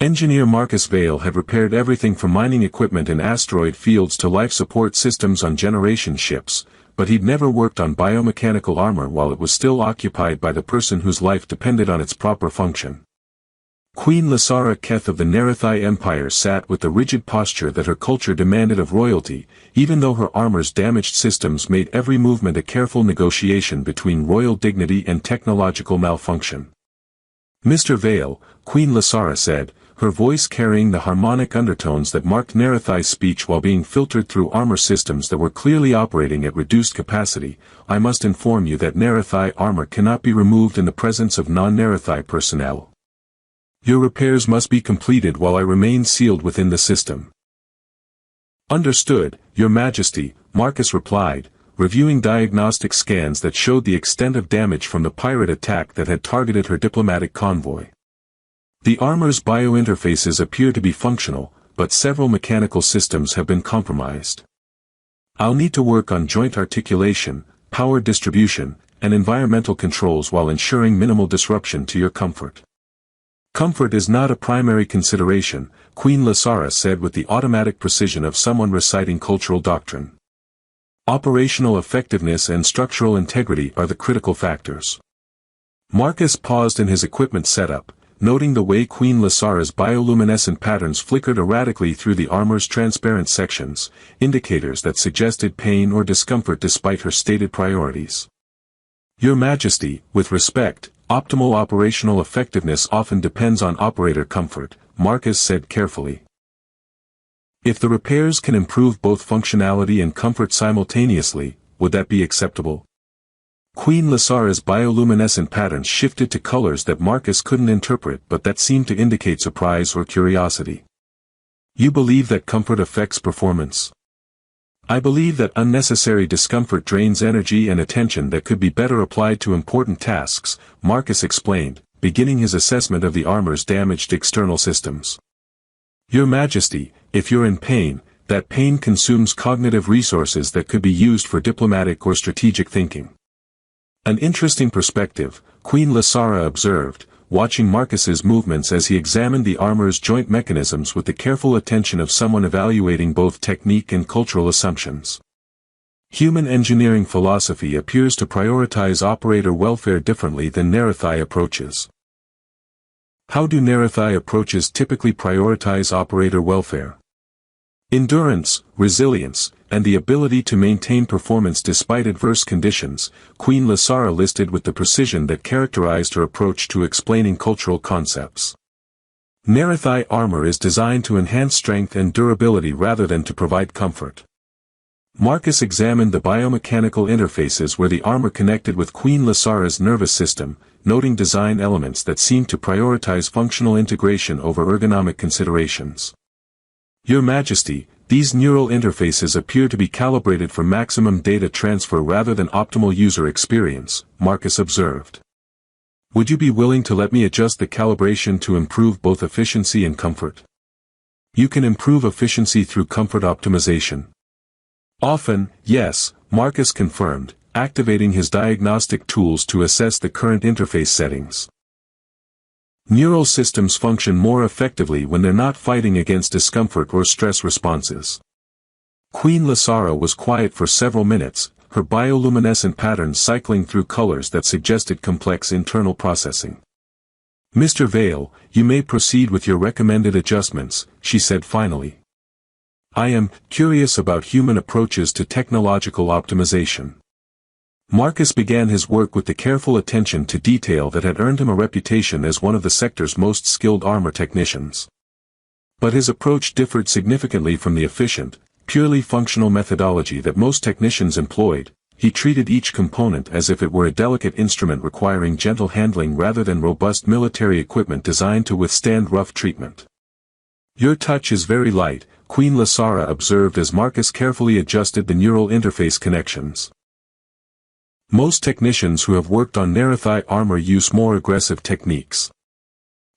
Engineer Marcus Vale had repaired everything from mining equipment in asteroid fields to life support systems on generation ships, but he'd never worked on biomechanical armor while it was still occupied by the person whose life depended on its proper function. Queen Lysara Keth of the Narrated Empire sat with the rigid posture that her culture demanded of royalty, even though her armor's damaged systems made every movement a careful negotiation between royal dignity and technological malfunction. "Mr. Vale," Queen Lysara said, her voice carrying the harmonic undertones that marked Narrathai's speech while being filtered through armor systems that were clearly operating at reduced capacity, "I must inform you that Narrathai armor cannot be removed in the presence of non-Narrathai personnel. Your repairs must be completed while I remain sealed within the system." "Understood, Your Majesty," Marcus replied, reviewing diagnostic scans that showed the extent of damage from the pirate attack that had targeted her diplomatic convoy. "The armor's biointerfaces appear to be functional, but several mechanical systems have been compromised. I'll need to work on joint articulation, power distribution, and environmental controls while ensuring minimal disruption to your comfort." "Comfort is not a primary consideration," Queen Lysara said with the automatic precision of someone reciting cultural doctrine. "Operational effectiveness and structural integrity are the critical factors." Marcus paused in his equipment setup, noting the way Queen Lysara's bioluminescent patterns flickered erratically through the armor's transparent sections, indicators that suggested pain or discomfort despite her stated priorities. "Your Majesty, with respect, optimal operational effectiveness often depends on operator comfort," Marcus said carefully. "If the repairs can improve both functionality and comfort simultaneously, would that be acceptable?" Queen Lysara's bioluminescent patterns shifted to colors that Marcus couldn't interpret but that seemed to indicate surprise or curiosity. "You believe that comfort affects performance?" "I believe that unnecessary discomfort drains energy and attention that could be better applied to important tasks," Marcus explained, beginning his assessment of the armor's damaged external systems. "Your Majesty, if you're in pain, that pain consumes cognitive resources that could be used for diplomatic or strategic thinking." "An interesting perspective," Queen Lysara observed, watching Marcus's movements as he examined the armor's joint mechanisms with the careful attention of someone evaluating both technique and cultural assumptions. "Human engineering philosophy appears to prioritize operator welfare differently than Narrathai approaches." "How do Narrathai approaches typically prioritize operator welfare?" "Endurance, resilience, and the ability to maintain performance despite adverse conditions," Queen Lysara listed with the precision that characterized her approach to explaining cultural concepts. "Narrathai armor is designed to enhance strength and durability rather than to provide comfort." Marcus examined the biomechanical interfaces where the armor connected with Queen Lysara's nervous system, noting design elements that seemed to prioritize functional integration over ergonomic considerations. "Your Majesty, these neural interfaces appear to be calibrated for maximum data transfer rather than optimal user experience," Marcus observed. "Would you be willing to let me adjust the calibration to improve both efficiency and comfort?" "You can improve efficiency through comfort optimization." "Often, yes," Marcus confirmed, activating his diagnostic tools to assess the current interface settings. "Neural systems function more effectively when they're not fighting against discomfort or stress responses." Queen Lysara was quiet for several minutes, her bioluminescent patterns cycling through colors that suggested complex internal processing. "Mr. Vale, you may proceed with your recommended adjustments," she said finally. "I am curious about human approaches to technological optimization." Marcus began his work with the careful attention to detail that had earned him a reputation as one of the sector's most skilled armor technicians. But his approach differed significantly from the efficient, purely functional methodology that most technicians employed. He treated each component as if it were a delicate instrument requiring gentle handling rather than robust military equipment designed to withstand rough treatment. "Your touch is very light," Queen Lysara observed as Marcus carefully adjusted the neural interface connections. "Most technicians who have worked on Narrathai armor use more aggressive techniques.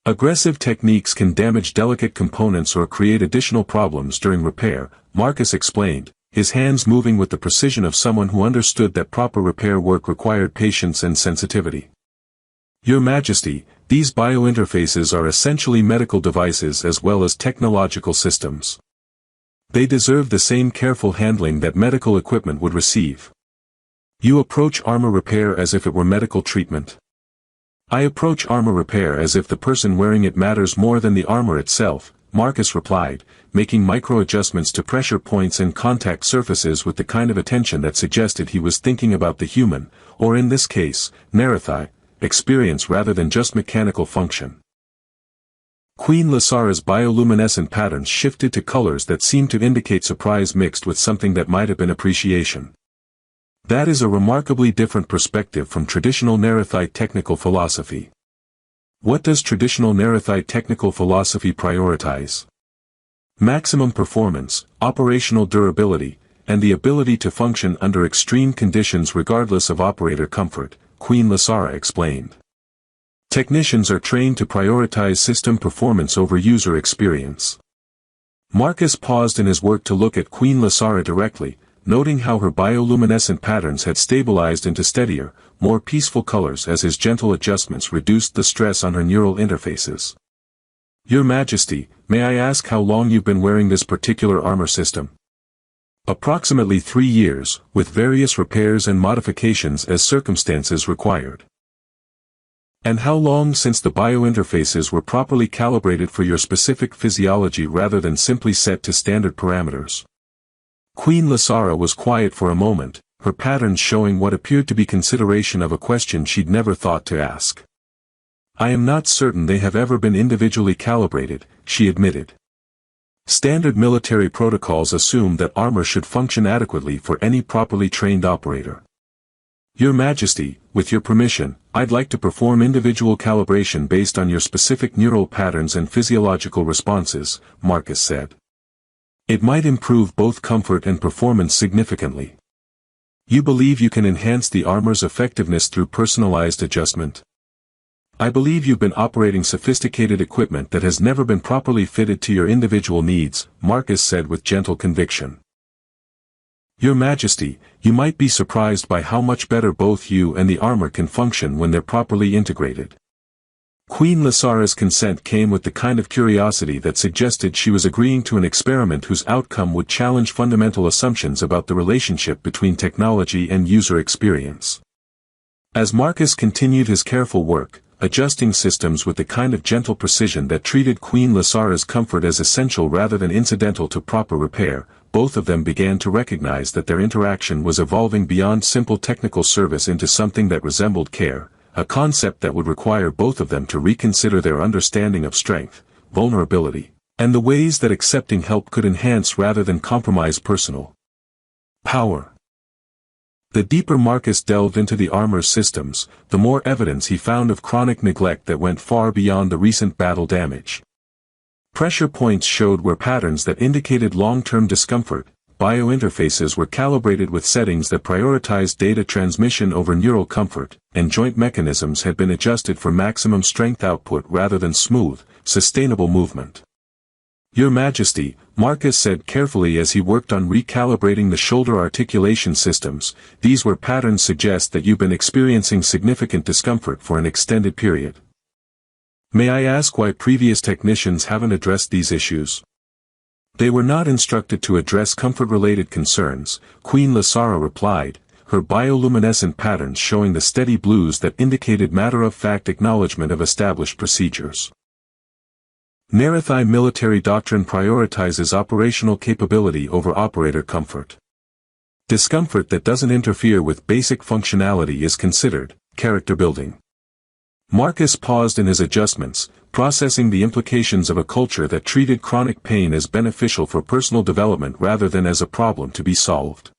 Aggressive techniques can damage delicate components or create additional problems during repair," Marcus explained, his hands moving with the precision of someone who understood that proper repair work required patience and sensitivity. "Your Majesty, These biointerfaces are essentially medical devices as well as technological systems. They deserve the same careful handling that medical equipment would receive. You approach armor repair as if it were medical treatment. I approach armor repair as if the person wearing it matters more than the armor itself, Marcus replied, making micro-adjustments to pressure points and contact surfaces with the kind of attention that suggested he was thinking about the human, or in this case, Narrated, experience rather than just mechanical function. Queen Lasara's bioluminescent patterns shifted to colors that seemed to indicate surprise mixed with something that might have been appreciation. That is a remarkably different perspective from traditional Narrated technical philosophy. What does traditional Narrated technical philosophy prioritize? Maximum performance, operational durability, and the ability to function under extreme conditions regardless of operator comfort, Queen Lasara explained. Technicians are trained to prioritize system performance over user experience. Marcus paused in his work to look at Queen Lasara directly, noting how her bioluminescent patterns had stabilized into steadier, more peaceful colors as his gentle adjustments reduced the stress on her neural interfaces. Your Majesty, may I ask how long you've been wearing this particular armor system? Approximately 3 years, with various repairs and modifications as circumstances required. And how long since the biointerfaces were properly calibrated for your specific physiology rather than simply set to standard parameters? Queen Lasara was quiet for a moment, her patterns showing what appeared to be consideration of a question she'd never thought to ask. I am not certain they have ever been individually calibrated, she admitted. Standard military protocols assume that armor should function adequately for any properly trained operator. Your Majesty, with your permission, I'd like to perform individual calibration based on your specific neural patterns and physiological responses, Marcus said. It might improve both comfort and performance significantly. You believe you can enhance the armor's effectiveness through personalized adjustment? I believe you've been operating sophisticated equipment that has never been properly fitted to your individual needs, Marcus said with gentle conviction. Your Majesty, you might be surprised by how much better both you and the armor can function when they're properly integrated. Queen Lasara's consent came with the kind of curiosity that suggested she was agreeing to an experiment whose outcome would challenge fundamental assumptions about the relationship between technology and user experience. As Marcus continued his careful work, adjusting systems with the kind of gentle precision that treated Queen Lasara's comfort as essential rather than incidental to proper repair, both of them began to recognize that their interaction was evolving beyond simple technical service into something that resembled care, a concept that would require both of them to reconsider their understanding of strength, vulnerability, and the ways that accepting help could enhance rather than compromise personal power. The deeper Marcus delved into the armor's systems, the more evidence he found of chronic neglect that went far beyond the recent battle damage. Pressure points showed where patterns that indicated long-term discomfort, biointerfaces were calibrated with settings that prioritized data transmission over neural comfort, and joint mechanisms had been adjusted for maximum strength output rather than smooth, sustainable movement. Your Majesty, Marcus said carefully as he worked on recalibrating the shoulder articulation systems, these where patterns suggest that you've been experiencing significant discomfort for an extended period. May I ask why previous technicians haven't addressed these issues? They were not instructed to address comfort-related concerns, Queen Lasara replied, her bioluminescent patterns showing the steady blues that indicated matter-of-fact acknowledgement of established procedures. Narrated military doctrine prioritizes operational capability over operator comfort. Discomfort that doesn't interfere with basic functionality is considered character building. Marcus paused in his adjustments, processing the implications of a culture that treated chronic pain as beneficial for personal development rather than as a problem to be solved.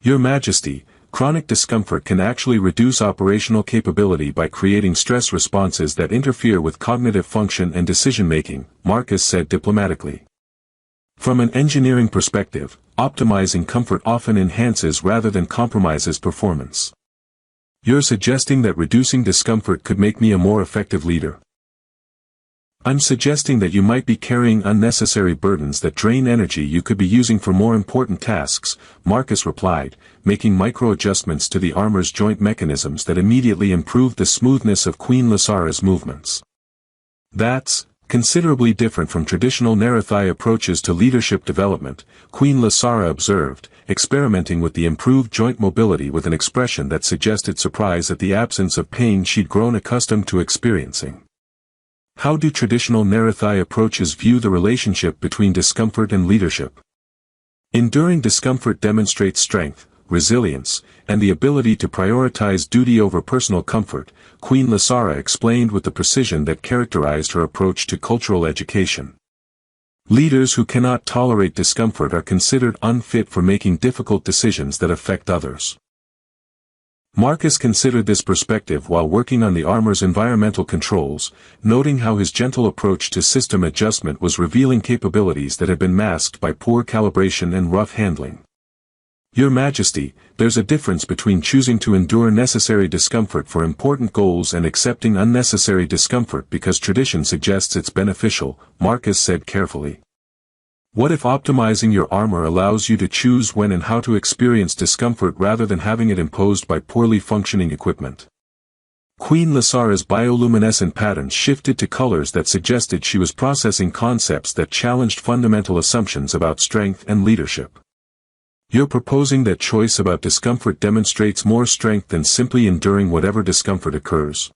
Your Majesty, chronic discomfort can actually reduce operational capability by creating stress responses that interfere with cognitive function and decision-making, Marcus said diplomatically. From an engineering perspective, optimizing comfort often enhances rather than compromises performance. You're suggesting that reducing discomfort could make me a more effective leader? I'm suggesting that you might be carrying unnecessary burdens that drain energy you could be using for more important tasks, Marcus replied, making micro-adjustments to the armor's joint mechanisms that immediately improved the smoothness of Queen Lysara's movements. That's considerably different from traditional Narrated approaches to leadership development, Queen Lysara observed, experimenting with the improved joint mobility with an expression that suggested surprise at the absence of pain she'd grown accustomed to experiencing. How do traditional Narrated approaches view the relationship between discomfort and leadership? Enduring discomfort demonstrates strength, resilience, and the ability to prioritize duty over personal comfort, Queen Lysara explained with the precision that characterized her approach to cultural education. Leaders who cannot tolerate discomfort are considered unfit for making difficult decisions that affect others. Marcus considered this perspective while working on the armor's environmental controls, noting how his gentle approach to system adjustment was revealing capabilities that had been masked by poor calibration and rough handling. Your Majesty, there's a difference between choosing to endure necessary discomfort for important goals and accepting unnecessary discomfort because tradition suggests it's beneficial, Marcus said carefully. What if optimizing your armor allows you to choose when and how to experience discomfort rather than having it imposed by poorly functioning equipment? Queen Lysara's bioluminescent patterns shifted to colors that suggested she was processing concepts that challenged fundamental assumptions about strength and leadership. You're proposing that choice about discomfort demonstrates more strength than simply enduring whatever discomfort occurs.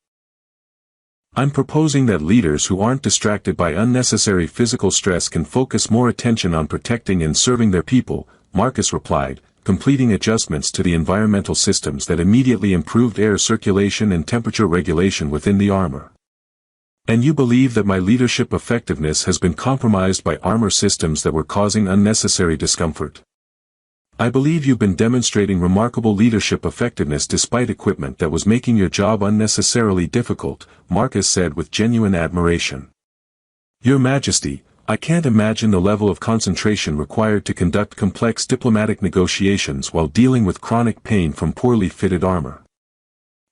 I'm proposing that leaders who aren't distracted by unnecessary physical stress can focus more attention on protecting and serving their people, Marcus replied, completing adjustments to the environmental systems that immediately improved air circulation and temperature regulation within the armor. And you believe that my leadership effectiveness has been compromised by armor systems that were causing unnecessary discomfort? I believe you've been demonstrating remarkable leadership effectiveness despite equipment that was making your job unnecessarily difficult, Marcus said with genuine admiration. Your Majesty, I can't imagine the level of concentration required to conduct complex diplomatic negotiations while dealing with chronic pain from poorly fitted armor.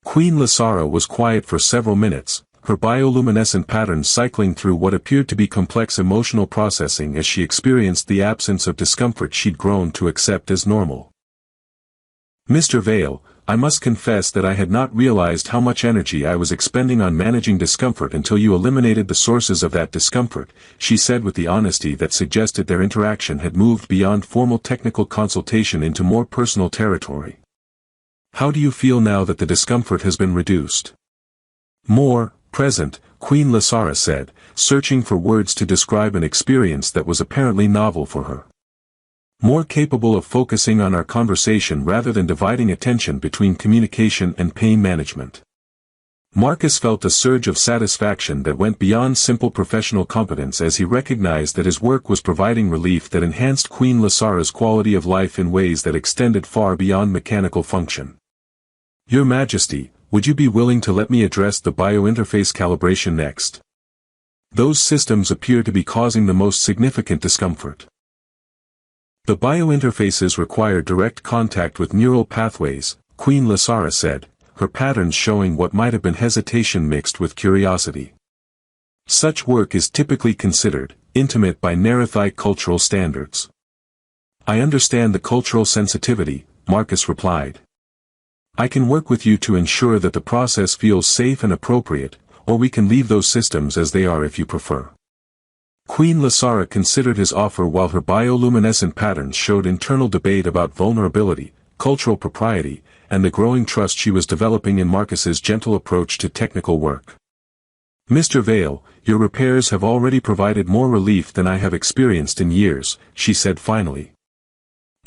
Queen Lysara was quiet for several minutes, her bioluminescent patterns cycling through what appeared to be complex emotional processing as she experienced the absence of discomfort she'd grown to accept as normal. Mr. Vale, I must confess that I had not realized how much energy I was expending on managing discomfort until you eliminated the sources of that discomfort, she said with the honesty that suggested their interaction had moved beyond formal technical consultation into more personal territory. How do you feel now that the discomfort has been reduced? More present, Queen Lysara said, searching for words to describe an experience that was apparently novel for her. More capable of focusing on our conversation rather than dividing attention between communication and pain management. Marcus felt a surge of satisfaction that went beyond simple professional competence as he recognized that his work was providing relief that enhanced Queen Lysara's quality of life in ways that extended far beyond mechanical function. Your Majesty, would you be willing to let me address the biointerface calibration next? Those systems appear to be causing the most significant discomfort. The biointerfaces require direct contact with neural pathways, Queen Lysara said, her patterns showing what might have been hesitation mixed with curiosity. Such work is typically considered intimate by Narrated cultural standards. I understand the cultural sensitivity, Marcus replied. I can work with you to ensure that the process feels safe and appropriate, or we can leave those systems as they are if you prefer. Queen Lysara considered his offer while her bioluminescent patterns showed internal debate about vulnerability, cultural propriety, and the growing trust she was developing in Marcus's gentle approach to technical work. Mr. Vale, your repairs have already provided more relief than I have experienced in years, she said finally.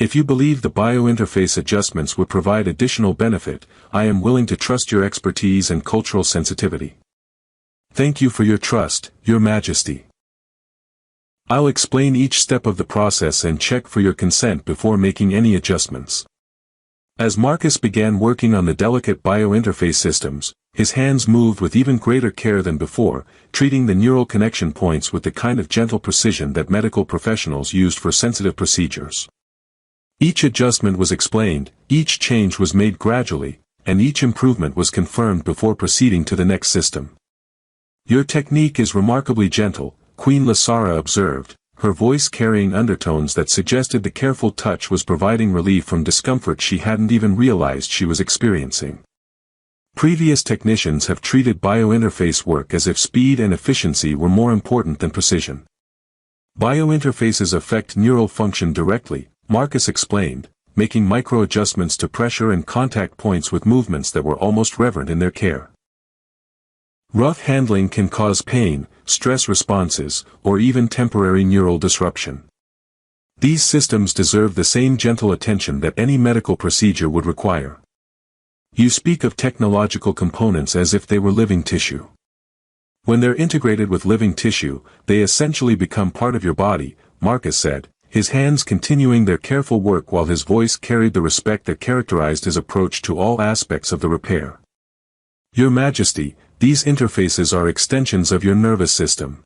If you believe the biointerface adjustments would provide additional benefit, I am willing to trust your expertise and cultural sensitivity. Thank you for your trust, Your Majesty. I'll explain each step of the process and check for your consent before making any adjustments. As Marcus began working on the delicate biointerface systems, his hands moved with even greater care than before, treating the neural connection points with the kind of gentle precision that medical professionals used for sensitive procedures. Each adjustment was explained, each change was made gradually, and each improvement was confirmed before proceeding to the next system. Your technique is remarkably gentle, Queen Lasara observed, her voice carrying undertones that suggested the careful touch was providing relief from discomfort she hadn't even realized she was experiencing. Previous technicians have treated biointerface work as if speed and efficiency were more important than precision. Biointerfaces affect neural function directly, Marcus explained, making micro-adjustments to pressure and contact points with movements that were almost reverent in their care. Rough handling can cause pain, stress responses, or even temporary neural disruption. These systems deserve the same gentle attention that any medical procedure would require. You speak of technological components as if they were living tissue. When they're integrated with living tissue, they essentially become part of your body, Marcus said, his hands continuing their careful work while his voice carried the respect that characterized his approach to all aspects of the repair. Your Majesty, these interfaces are extensions of your nervous system.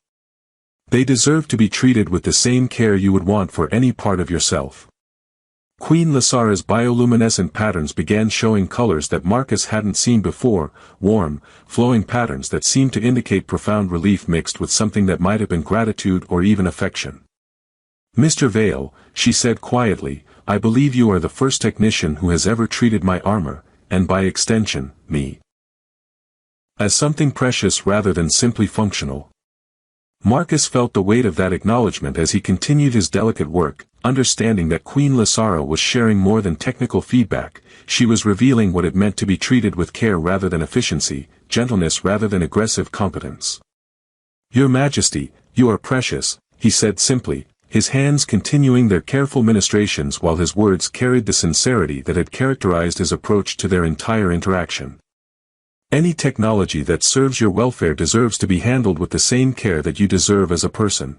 They deserve to be treated with the same care you would want for any part of yourself. Queen Lasara's bioluminescent patterns began showing colors that Marcus hadn't seen before, warm, flowing patterns that seemed to indicate profound relief mixed with something that might have been gratitude or even affection. Mr. Vale, she said quietly, I believe you are the first technician who has ever treated my armor, and by extension, me, as something precious rather than simply functional. Marcus felt the weight of that acknowledgement as he continued his delicate work, understanding that Queen Lasara was sharing more than technical feedback, she was revealing what it meant to be treated with care rather than efficiency, gentleness rather than aggressive competence. Your Majesty, you are precious, he said simply, his hands continuing their careful ministrations while his words carried the sincerity that had characterized his approach to their entire interaction. Any technology that serves your welfare deserves to be handled with the same care that you deserve as a person.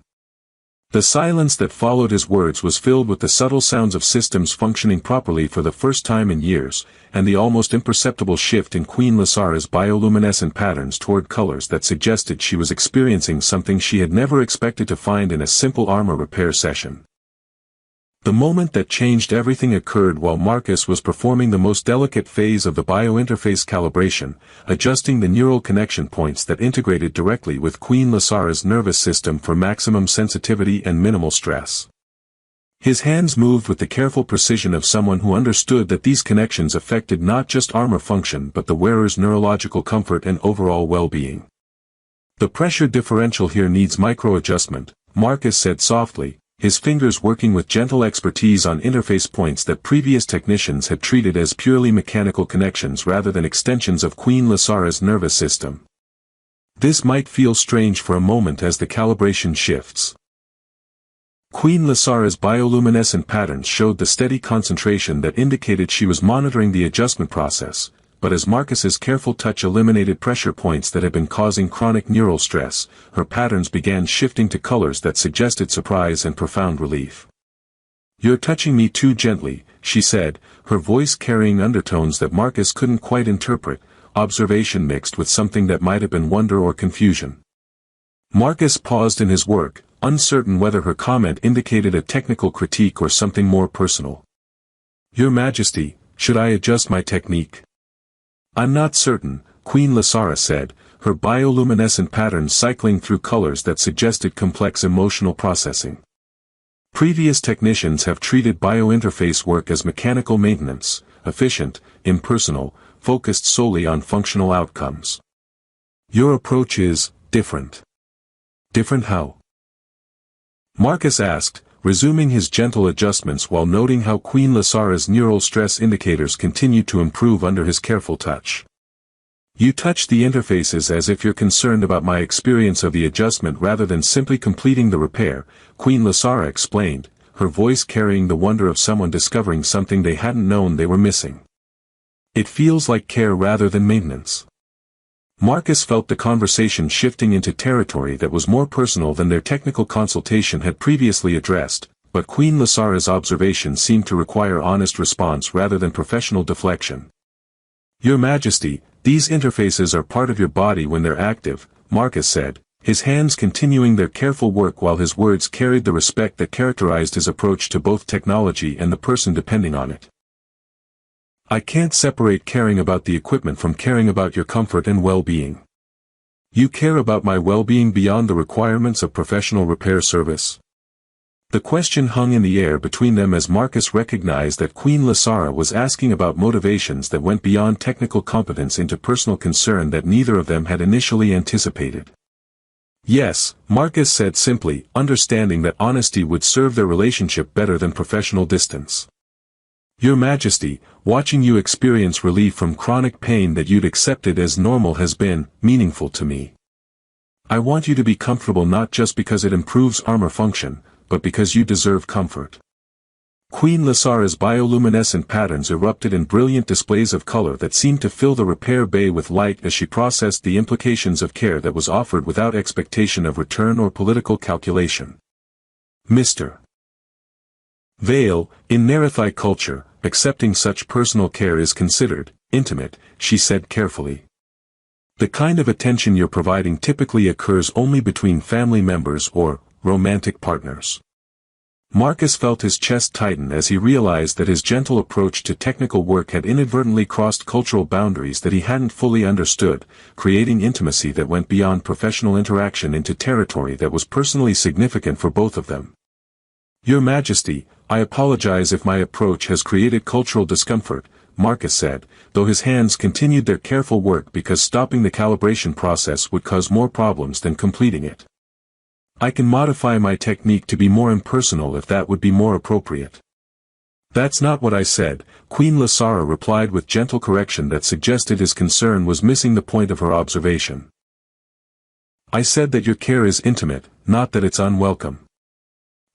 The silence that followed his words was filled with the subtle sounds of systems functioning properly for the first time in years, and the almost imperceptible shift in Queen Lasara's bioluminescent patterns toward colors that suggested she was experiencing something she had never expected to find in a simple armor repair session. The moment that changed everything occurred while Marcus was performing the most delicate phase of the biointerface calibration, adjusting the neural connection points that integrated directly with Queen Lasara's nervous system for maximum sensitivity and minimal stress. His hands moved with the careful precision of someone who understood that these connections affected not just armor function but the wearer's neurological comfort and overall well-being. The pressure differential here needs micro-adjustment, Marcus said softly, his fingers working with gentle expertise on interface points that previous technicians had treated as purely mechanical connections rather than extensions of Queen Lasara's nervous system. This might feel strange for a moment as the calibration shifts. Queen Lasara's bioluminescent patterns showed the steady concentration that indicated she was monitoring the adjustment process, but as Marcus's careful touch eliminated pressure points that had been causing chronic neural stress, her patterns began shifting to colors that suggested surprise and profound relief. You're touching me too gently, she said, her voice carrying undertones that Marcus couldn't quite interpret, observation mixed with something that might have been wonder or confusion. Marcus paused in his work, uncertain whether her comment indicated a technical critique or something more personal. Your Majesty, should I adjust my technique? I'm not certain, Queen Lasara said, her bioluminescent patterns cycling through colors that suggested complex emotional processing. Previous technicians have treated biointerface work as mechanical maintenance, efficient, impersonal, focused solely on functional outcomes. Your approach is different. Different how? Marcus asked, resuming his gentle adjustments while noting how Queen Lasara's neural stress indicators continued to improve under his careful touch. You touch the interfaces as if you're concerned about my experience of the adjustment rather than simply completing the repair, Queen Lasara explained, her voice carrying the wonder of someone discovering something they hadn't known they were missing. It feels like care rather than maintenance. Marcus felt the conversation shifting into territory that was more personal than their technical consultation had previously addressed, but Queen Lasara's observation seemed to require honest response rather than professional deflection. Your Majesty, these interfaces are part of your body when they're active, Marcus said, his hands continuing their careful work while his words carried the respect that characterized his approach to both technology and the person depending on it. I can't separate caring about the equipment from caring about your comfort and well-being. You care about my well-being beyond the requirements of professional repair service? The question hung in the air between them as Marcus recognized that Queen Lasara was asking about motivations that went beyond technical competence into personal concern that neither of them had initially anticipated. Yes, Marcus said simply, understanding that honesty would serve their relationship better than professional distance. Your Majesty, watching you experience relief from chronic pain that you'd accepted as normal has been meaningful to me. I want you to be comfortable not just because it improves armor function, but because you deserve comfort. Queen Lasara's bioluminescent patterns erupted in brilliant displays of color that seemed to fill the repair bay with light as she processed the implications of care that was offered without expectation of return or political calculation. Mr. Vale, in Narrated culture, accepting such personal care is considered intimate, she said carefully. The kind of attention you're providing typically occurs only between family members or romantic partners. Marcus felt his chest tighten as he realized that his gentle approach to technical work had inadvertently crossed cultural boundaries that he hadn't fully understood, creating intimacy that went beyond professional interaction into territory that was personally significant for both of them. Your Majesty, I apologize if my approach has created cultural discomfort, Marcus said, though his hands continued their careful work because stopping the calibration process would cause more problems than completing it. I can modify my technique to be more impersonal if that would be more appropriate. That's not what I said, Queen Lasara replied with gentle correction that suggested his concern was missing the point of her observation. I said that your care is intimate, not that it's unwelcome.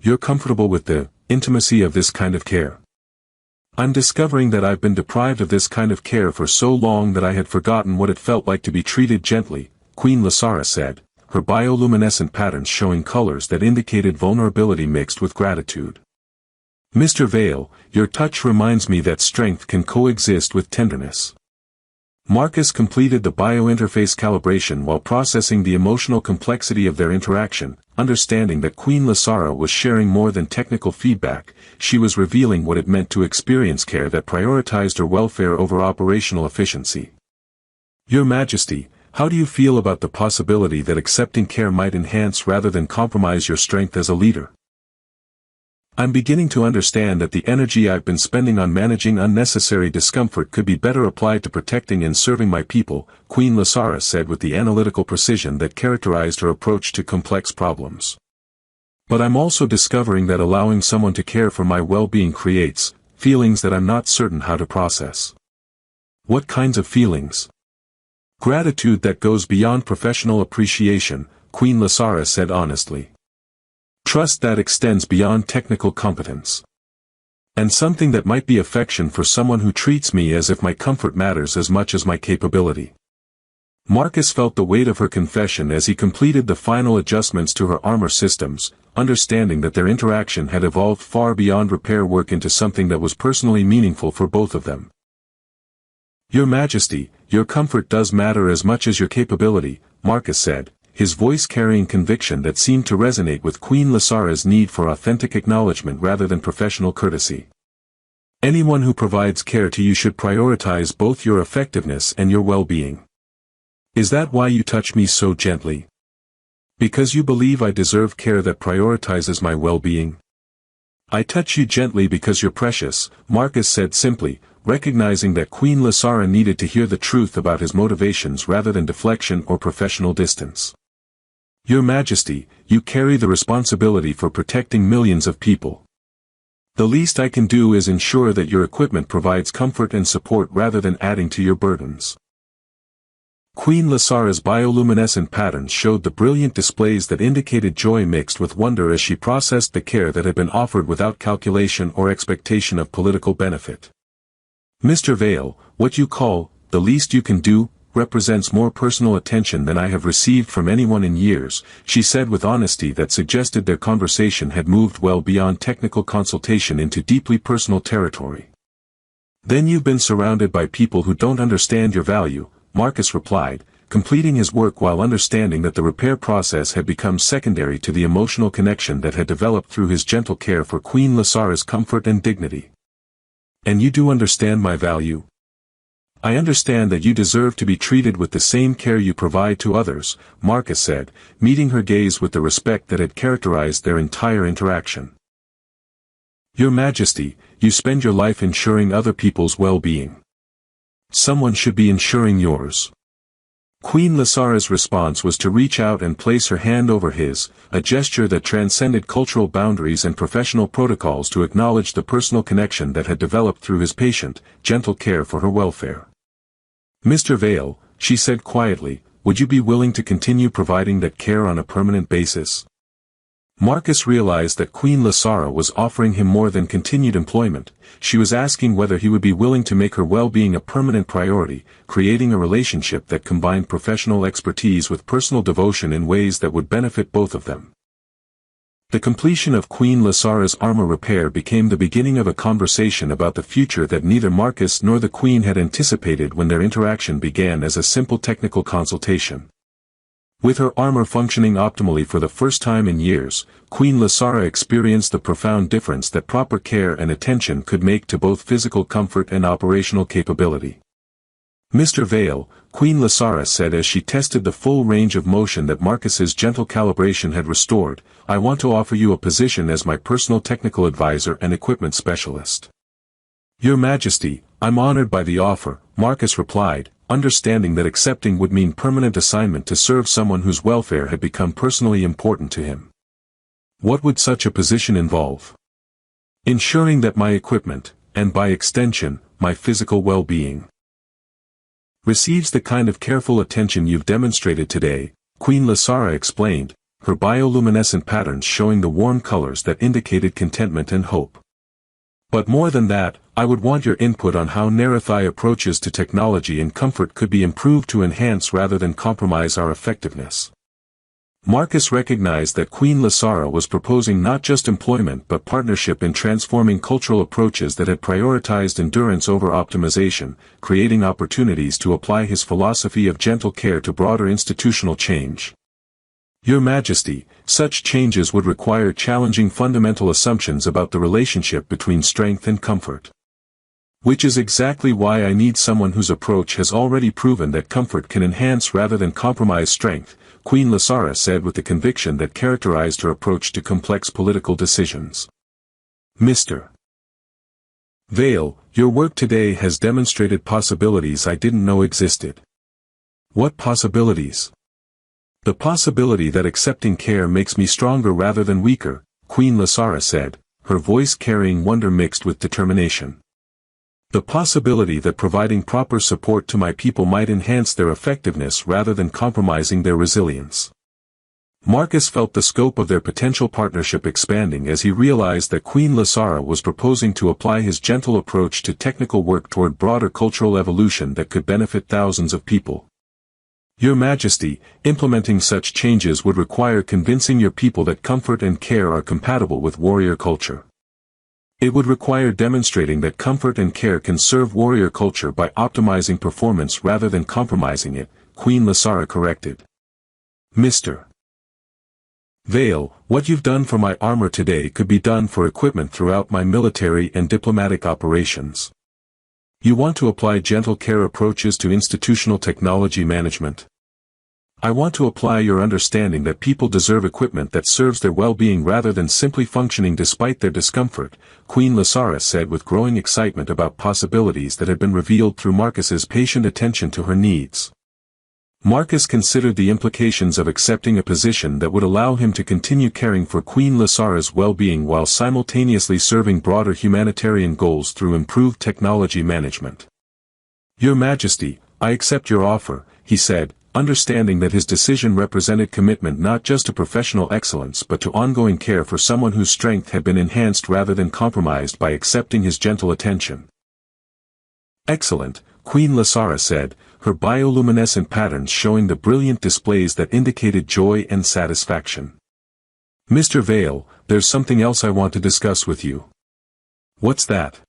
You're comfortable with the intimacy of this kind of care. I'm discovering that I've been deprived of this kind of care for so long that I had forgotten what it felt like to be treated gently, Queen Lasara said, her bioluminescent patterns showing colors that indicated vulnerability mixed with gratitude. Mr. Vale, your touch reminds me that strength can coexist with tenderness. Marcus completed the biointerface calibration while processing the emotional complexity of their interaction, understanding that Queen Lasara was sharing more than technical feedback, she was revealing what it meant to experience care that prioritized her welfare over operational efficiency. Your Majesty, how do you feel about the possibility that accepting care might enhance rather than compromise your strength as a leader? I'm beginning to understand that the energy I've been spending on managing unnecessary discomfort could be better applied to protecting and serving my people, Queen Lasara said with the analytical precision that characterized her approach to complex problems. But I'm also discovering that allowing someone to care for my well-being creates feelings that I'm not certain how to process. What kinds of feelings? Gratitude that goes beyond professional appreciation, Queen Lasara said honestly. Trust that extends beyond technical competence. And something that might be affection for someone who treats me as if my comfort matters as much as my capability. Marcus felt the weight of her confession as he completed the final adjustments to her armor systems, understanding that their interaction had evolved far beyond repair work into something that was personally meaningful for both of them. Your Majesty, your comfort does matter as much as your capability, Marcus said, his voice carrying conviction that seemed to resonate with Queen Lasara's need for authentic acknowledgement rather than professional courtesy. Anyone who provides care to you should prioritize both your effectiveness and your well-being. Is that why you touch me so gently? Because you believe I deserve care that prioritizes my well-being? I touch you gently because you're precious, Marcus said simply, recognizing that Queen Lasara needed to hear the truth about his motivations rather than deflection or professional distance. Your Majesty, you carry the responsibility for protecting millions of people. The least I can do is ensure that your equipment provides comfort and support rather than adding to your burdens. Queen Lasara's bioluminescent patterns showed the brilliant displays that indicated joy mixed with wonder as she processed the care that had been offered without calculation or expectation of political benefit. Mr. Vale, what you call, the least you can do, represents more personal attention than I have received from anyone in years, she said with honesty that suggested their conversation had moved well beyond technical consultation into deeply personal territory. Then you've been surrounded by people who don't understand your value, Marcus replied, completing his work while understanding that the repair process had become secondary to the emotional connection that had developed through his gentle care for Queen Lasara's comfort and dignity. And you do understand my value? I understand that you deserve to be treated with the same care you provide to others, Marcus said, meeting her gaze with the respect that had characterized their entire interaction. Your Majesty, you spend your life ensuring other people's well-being. Someone should be ensuring yours. Queen Lysara's response was to reach out and place her hand over his, a gesture that transcended cultural boundaries and professional protocols to acknowledge the personal connection that had developed through his patient, gentle care for her welfare. Mr. Vale, she said quietly, would you be willing to continue providing that care on a permanent basis? Marcus realized that Queen Lysara was offering him more than continued employment. She was asking whether he would be willing to make her well-being a permanent priority, creating a relationship that combined professional expertise with personal devotion in ways that would benefit both of them. The completion of Queen Lysara's armor repair became the beginning of a conversation about the future that neither Marcus nor the Queen had anticipated when their interaction began as a simple technical consultation. With her armor functioning optimally for the first time in years, Queen Lysara experienced the profound difference that proper care and attention could make to both physical comfort and operational capability. Mr. Vale, Queen Lysara said as she tested the full range of motion that Marcus's gentle calibration had restored, I want to offer you a position as my personal technical advisor and equipment specialist. Your Majesty, I'm honored by the offer, Marcus replied, understanding that accepting would mean permanent assignment to serve someone whose welfare had become personally important to him. What would such a position involve? Ensuring that my equipment, and by extension, my physical well-being, receives the kind of careful attention you've demonstrated today, Queen Lysara explained, her bioluminescent patterns showing the warm colors that indicated contentment and hope. But more than that, I would want your input on how Narrated approaches to technology and comfort could be improved to enhance rather than compromise our effectiveness. Marcus recognized that Queen Lysara was proposing not just employment but partnership in transforming cultural approaches that had prioritized endurance over optimization, creating opportunities to apply his philosophy of gentle care to broader institutional change. Your Majesty, such changes would require challenging fundamental assumptions about the relationship between strength and comfort. Which is exactly why I need someone whose approach has already proven that comfort can enhance rather than compromise strength, Queen Lysara said with the conviction that characterized her approach to complex political decisions. Mr. Vale, your work today has demonstrated possibilities I didn't know existed. What possibilities? The possibility that accepting care makes me stronger rather than weaker, Queen Lysara said, her voice carrying wonder mixed with determination. The possibility that providing proper support to my people might enhance their effectiveness rather than compromising their resilience. Marcus felt the scope of their potential partnership expanding as he realized that Queen Lysara was proposing to apply his gentle approach to technical work toward broader cultural evolution that could benefit thousands of people. Your Majesty, implementing such changes would require convincing your people that comfort and care are compatible with warrior culture. It would require demonstrating that comfort and care can serve warrior culture by optimizing performance rather than compromising it, Queen Lysara corrected. Mr. Vale, what you've done for my armor today could be done for equipment throughout my military and diplomatic operations. You want to apply gentle care approaches to institutional technology management. I want to apply your understanding that people deserve equipment that serves their well-being rather than simply functioning despite their discomfort, Queen Lysara said with growing excitement about possibilities that had been revealed through Marcus's patient attention to her needs. Marcus considered the implications of accepting a position that would allow him to continue caring for Queen Lysara's well-being while simultaneously serving broader humanitarian goals through improved technology management. Your Majesty, I accept your offer, he said, understanding that his decision represented commitment not just to professional excellence but to ongoing care for someone whose strength had been enhanced rather than compromised by accepting his gentle attention. Excellent, Queen Lysara said, her bioluminescent patterns showing the brilliant displays that indicated joy and satisfaction. Mr. Vale, there's something else I want to discuss with you. What's that?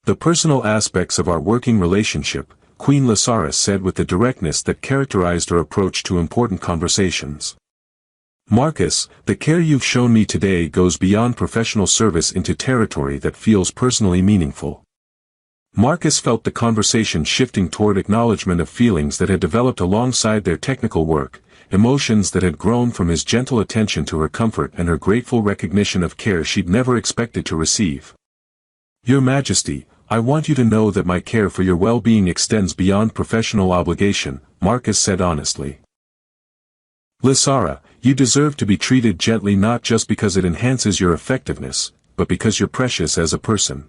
The personal aspects of our working relationship, Queen Lysara said with the directness that characterized her approach to important conversations. Marcus, the care you've shown me today goes beyond professional service into territory that feels personally meaningful. Marcus felt the conversation shifting toward acknowledgement of feelings that had developed alongside their technical work, emotions that had grown from his gentle attention to her comfort and her grateful recognition of care she'd never expected to receive. "Your Majesty, I want you to know that my care for your well-being extends beyond professional obligation," Marcus said honestly. "Lysara, you deserve to be treated gently not just because it enhances your effectiveness, but because you're precious as a person.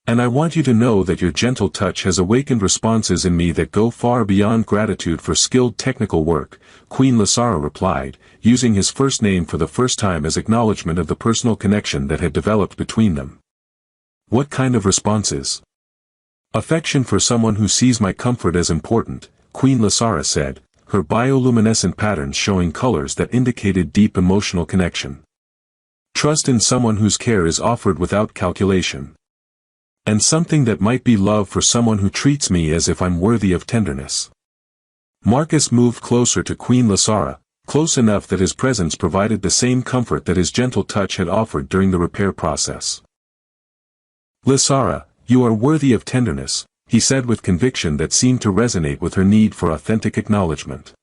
And I want you to know that your gentle touch has awakened responses in me that go far beyond gratitude for skilled technical work," Queen Lysara replied, using his first name for the first time as acknowledgement of the personal connection that had developed between them. "What kind of responses?" "Affection for someone who sees my comfort as important," Queen Lysara said, her bioluminescent patterns showing colors that indicated deep emotional connection. "Trust in someone whose care is offered without calculation. And something that might be love for someone who treats me as if I'm worthy of tenderness." Marcus moved closer to Queen Lysara, close enough that his presence provided the same comfort that his gentle touch had offered during the repair process. "Lysara, you are worthy of tenderness," he said with conviction that seemed to resonate with her need for authentic acknowledgement.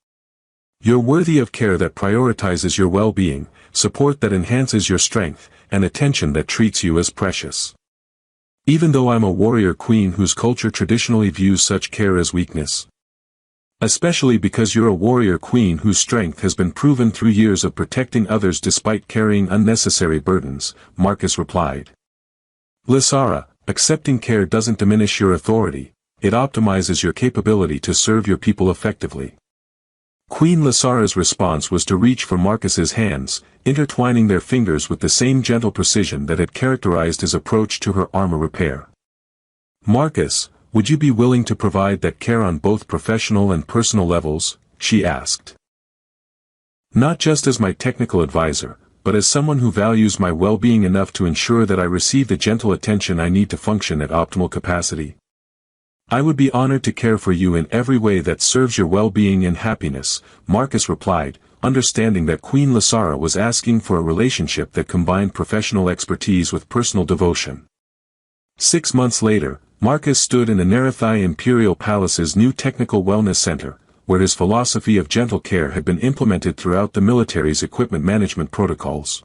"You're worthy of care that prioritizes your well-being, support that enhances your strength, and attention that treats you as precious. Even though I'm a warrior queen whose culture traditionally views such care as weakness. Especially because you're a warrior queen whose strength has been proven through years of protecting others despite carrying unnecessary burdens," Marcus replied. "Lysara, accepting care doesn't diminish your authority, it optimizes your capability to serve your people effectively." Queen Lysara's response was to reach for Marcus's hands, intertwining their fingers with the same gentle precision that had characterized his approach to her armor repair. "Marcus, would you be willing to provide that care on both professional and personal levels?" she asked. "Not just as my technical advisor, but as someone who values my well-being enough to ensure that I receive the gentle attention I need to function at optimal capacity. I would be honored to care for you in every way that serves your well-being and happiness," Marcus replied, understanding that Queen Lysara was asking for a relationship that combined professional expertise with personal devotion. 6 months later, Marcus stood in the Narrated Imperial Palace's new Technical Wellness Center, where his philosophy of gentle care had been implemented throughout the military's equipment management protocols.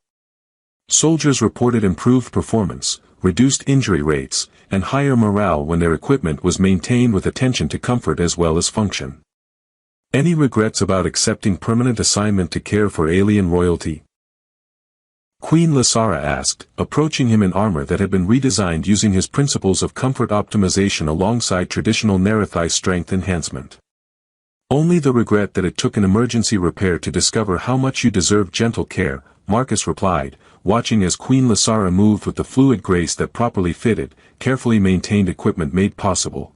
Soldiers reported improved performance, reduced injury rates, and higher morale when their equipment was maintained with attention to comfort as well as function. "Any regrets about accepting permanent assignment to care for alien royalty?" Queen Lysara asked, approaching him in armor that had been redesigned using his principles of comfort optimization alongside traditional Narrated strength enhancement. "Only the regret that it took an emergency repair to discover how much you deserve gentle care," Marcus replied, watching as Queen Lysara moved with the fluid grace that properly fitted, carefully maintained equipment made possible.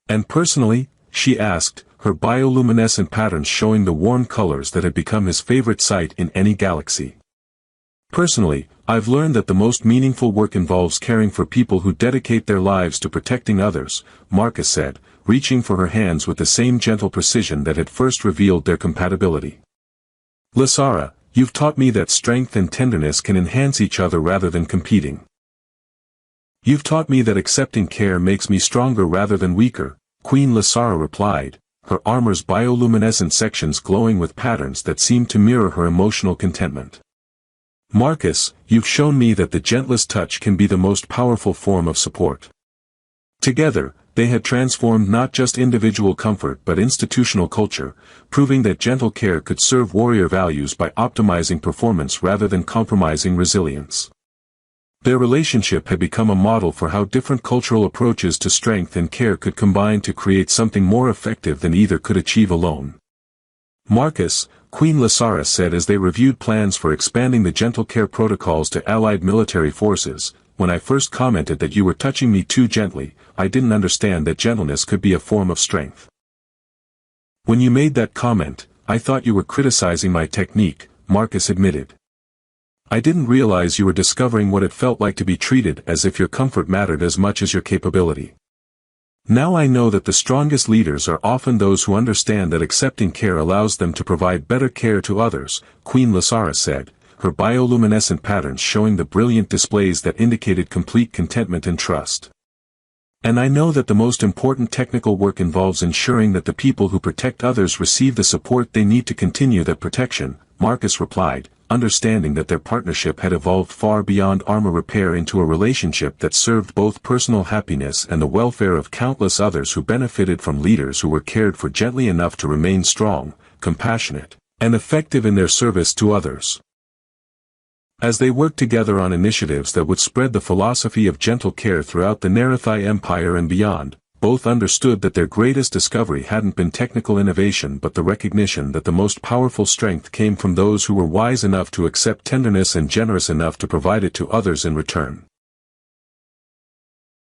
"And personally?" she asked, her bioluminescent patterns showing the warm colors that had become his favorite sight in any galaxy. "Personally, I've learned that the most meaningful work involves caring for people who dedicate their lives to protecting others," Marcus said, reaching for her hands with the same gentle precision that had first revealed their compatibility. "Lysara, you've taught me that strength and tenderness can enhance each other rather than competing. You've taught me that accepting care makes me stronger rather than weaker," Queen Lysara replied, her armor's bioluminescent sections glowing with patterns that seemed to mirror her emotional contentment. "Marcus, you've shown me that the gentlest touch can be the most powerful form of support." Together, they had transformed not just individual comfort but institutional culture, proving that gentle care could serve warrior values by optimizing performance rather than compromising resilience. Their relationship had become a model for how different cultural approaches to strength and care could combine to create something more effective than either could achieve alone. "Marcus," Queen Lysara said as they reviewed plans for expanding the gentle care protocols to allied military forces, "when I first commented that you were touching me too gently, I didn't understand that gentleness could be a form of strength. When you made that comment, I thought you were criticizing my technique," Marcus admitted. "I didn't realize you were discovering what it felt like to be treated as if your comfort mattered as much as your capability. Now I know that the strongest leaders are often those who understand that accepting care allows them to provide better care to others," Queen Lysara said, her bioluminescent patterns showing the brilliant displays that indicated complete contentment and trust. And I know that the most important technical work involves ensuring that the people who protect others receive the support they need to continue that protection, Marcus replied, understanding that their partnership had evolved far beyond armor repair into a relationship that served both personal happiness and the welfare of countless others who benefited from leaders who were cared for gently enough to remain strong, compassionate, and effective in their service to others. As they worked together on initiatives that would spread the philosophy of gentle care throughout the Narrated Empire and beyond, both understood that their greatest discovery hadn't been technical innovation but the recognition that the most powerful strength came from those who were wise enough to accept tenderness and generous enough to provide it to others in return.